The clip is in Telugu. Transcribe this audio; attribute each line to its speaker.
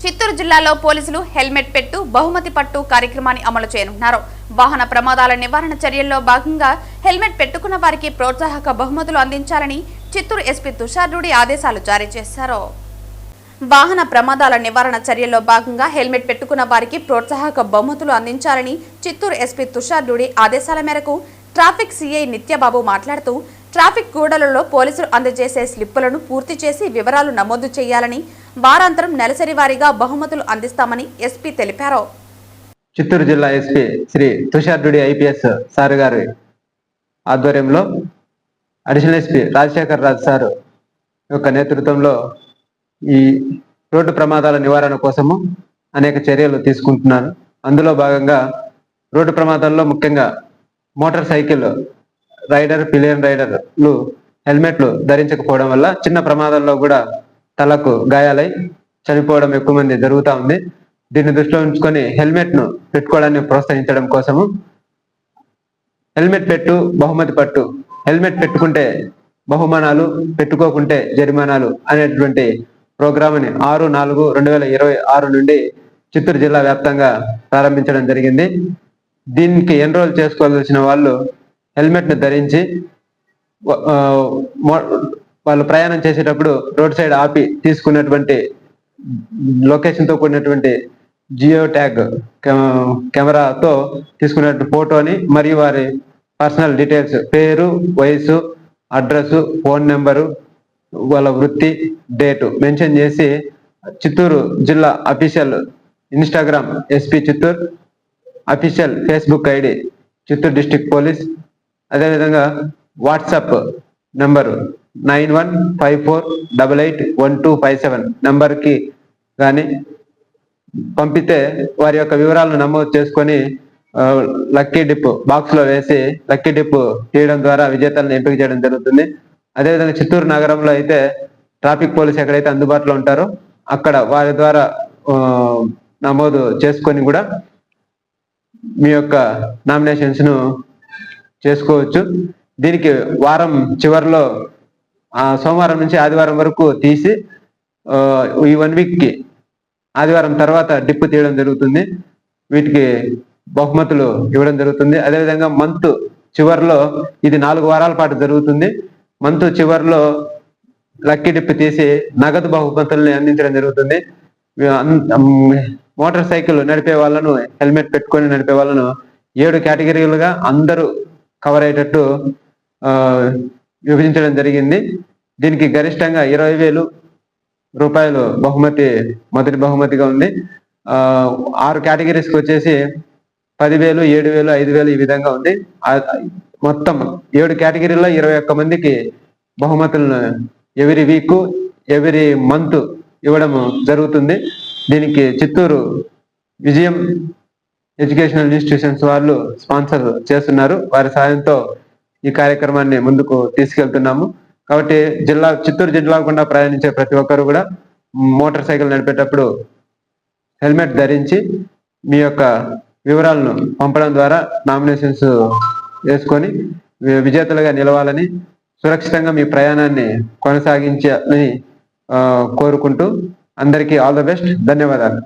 Speaker 1: చిత్తూరు జిల్లాలో పోలీసులు హెల్మెట్ పెట్టు బహుమతి పట్టు కార్యక్రమాన్ని అమలు చేయనున్నారు. వాహన ప్రమాదాల నివారణ చర్యల్లో భాగంగా హెల్మెట్ పెట్టుకున్న వారికి ప్రోత్సాహక బహుమతులు అందించాలని చిత్తూరు ఎస్పీ తుషార్ రూడి ఆదేశాలు జారీ చేశారు. వాహన ప్రమాదాల నివారణ చర్యల్లో భాగంగా హెల్మెట్ పెట్టుకున్న వారికి ప్రోత్సాహక బహుమతులు అందించాలని చిత్తూరు ఎస్పీ తుషార్ రూడి ఆదేశాల మేరకు ట్రాఫిక్ సిఐ నిత్యబాబు మాట్లాడుతూ ట్రాఫిక్ గూడలలో పోలీసులు అందజేసే స్లిప్పులను పూర్తి చేసి వివరాలు నమోదు చేయాలని, వారాంతరం నెలసరి వారీగా బహుమతులు అందిస్తామని ఎస్పీ తెలిపారు.
Speaker 2: చిత్తూరు జిల్లా SP Shri Tushar Rudi IPS sir గారి ఆధ్వర్యంలో additional SP Rajasekhar Raju sir యొక్క నేతృత్వంలో ఈ రోడ్డు ప్రమాదాల నివారణ కోసము అనేక చర్యలు తీసుకుంటున్నారు. అందులో భాగంగా రోడ్డు ప్రమాదాల్లో ముఖ్యంగా మోటార్ సైకిల్ రైడర్, పిలియన్ రైడర్లు హెల్మెట్లు ధరించకపోవడం వల్ల చిన్న ప్రమాదాల్లో కూడా తలకు గాయాలై చనిపోవడం ఎక్కువ మంది జరుగుతూ ఉంది. దీన్ని దృష్టిలో ఉంచుకొని హెల్మెట్ ను పెట్టుకోవడాన్ని ప్రోత్సహించడం కోసము హెల్మెట్ పెట్టు బహుమతి పట్టు, హెల్మెట్ పెట్టుకుంటే బహుమానాలు, పెట్టుకోకుంటే జరిమానాలు అనేటువంటి ప్రోగ్రామ్ని 6/4/2026 నుండి చిత్తూరు జిల్లా వ్యాప్తంగా ప్రారంభించడం జరిగింది. దీనికి ఎన్రోల్ చేసుకోవాల్సిన వాళ్ళు హెల్మెట్ ను ధరించి వాళ్ళు ప్రయాణం చేసేటప్పుడు రోడ్ సైడ్ ఆపి తీసుకున్నటువంటి లొకేషన్ తో కూడినటువంటి జియో ట్యాగ్ కెమెరాతో తీసుకున్నటువంటి ఫోటోని మరియు వారి పర్సనల్ డీటెయిల్స్, పేరు, వయసు, అడ్రస్, ఫోన్ నెంబరు, వాళ్ళ వృత్తి, డేటు మెన్షన్ చేసి చిత్తూరు జిల్లా official Instagram SP Chittoor, official Facebook ID Chittoor district police, అదేవిధంగా వాట్సాప్ నంబరు 9154881257 నంబర్కి కానీ పంపితే వారి యొక్క వివరాలను నమోదు చేసుకొని లక్కీ డిప్ బాక్స్లో వేసి లక్కీ డిప్ తీయడం ద్వారా విజేతలను ఎంపిక చేయడం జరుగుతుంది. అదేవిధంగా చిత్తూరు నగరంలో అయితే ట్రాఫిక్ పోలీస్ ఎక్కడైతే అందుబాటులో ఉంటారో అక్కడ వారి ద్వారా నమోదు చేసుకొని కూడా మీ యొక్క నామినేషన్స్ ను చేసుకోవచ్చు. దీనికి వారం చివరిలో సోమవారం నుంచి ఆదివారం వరకు తీసి ఈ 1 వీక్ కి ఆదివారం తర్వాత డిప్ తీయడం జరుగుతుంది. వీటికి బహుమతులు ఇవ్వడం జరుగుతుంది. అదేవిధంగా మంత్ చివరిలో ఇది 4 వారాల పాటు జరుగుతుంది. మంత్ చివరిలో లక్కీ డిప్ తీసి నగదు బహుమతుల్ని అందించడం జరుగుతుంది. మోటార్ సైకిల్ నడిపే వాళ్ళను, హెల్మెట్ పెట్టుకొని నడిపే వాళ్ళను 7 కేటగిరీలుగా అందరూ కవర్ అయ్యేటట్టు విభజించడం జరిగింది. దీనికి గరిష్టంగా 20,000 రూపాయలు బహుమతి మొదటి బహుమతిగా ఉంది. 6 కేటగిరీస్కి వచ్చేసి 10,000, 7,000, 5,000 ఈ విధంగా ఉంది. మొత్తం 7 కేటగిరీలో 21 మందికి బహుమతులను ఎవ్రీ వీక్, ఎవ్రీ మంత్ ఇవ్వడం జరుగుతుంది. దీనికి చిత్తూరు విజయం ఎడ్యుకేషనల్ ఇన్స్టిట్యూషన్స్ వాళ్ళు స్పాన్సర్ చేస్తున్నారు. వారి సహాయంతో ఈ కార్యక్రమాన్ని ముందుకు తీసుకెళ్తున్నాము. కాబట్టి చిత్తూరు జిల్లా గుండా ప్రయాణించే ప్రతి ఒక్కరు కూడా మోటార్ సైకిల్ నడిపేటప్పుడు హెల్మెట్ ధరించి మీ యొక్క వివరాలను పంపడం ద్వారా నామినేషన్స్ వేసుకొని విజేతలుగా నిలవాలని, సురక్షితంగా మీ ప్రయాణాన్ని కొనసాగించాలని కోరుకుంటూ అందరికీ ఆల్ ద బెస్ట్. ధన్యవాదాలు.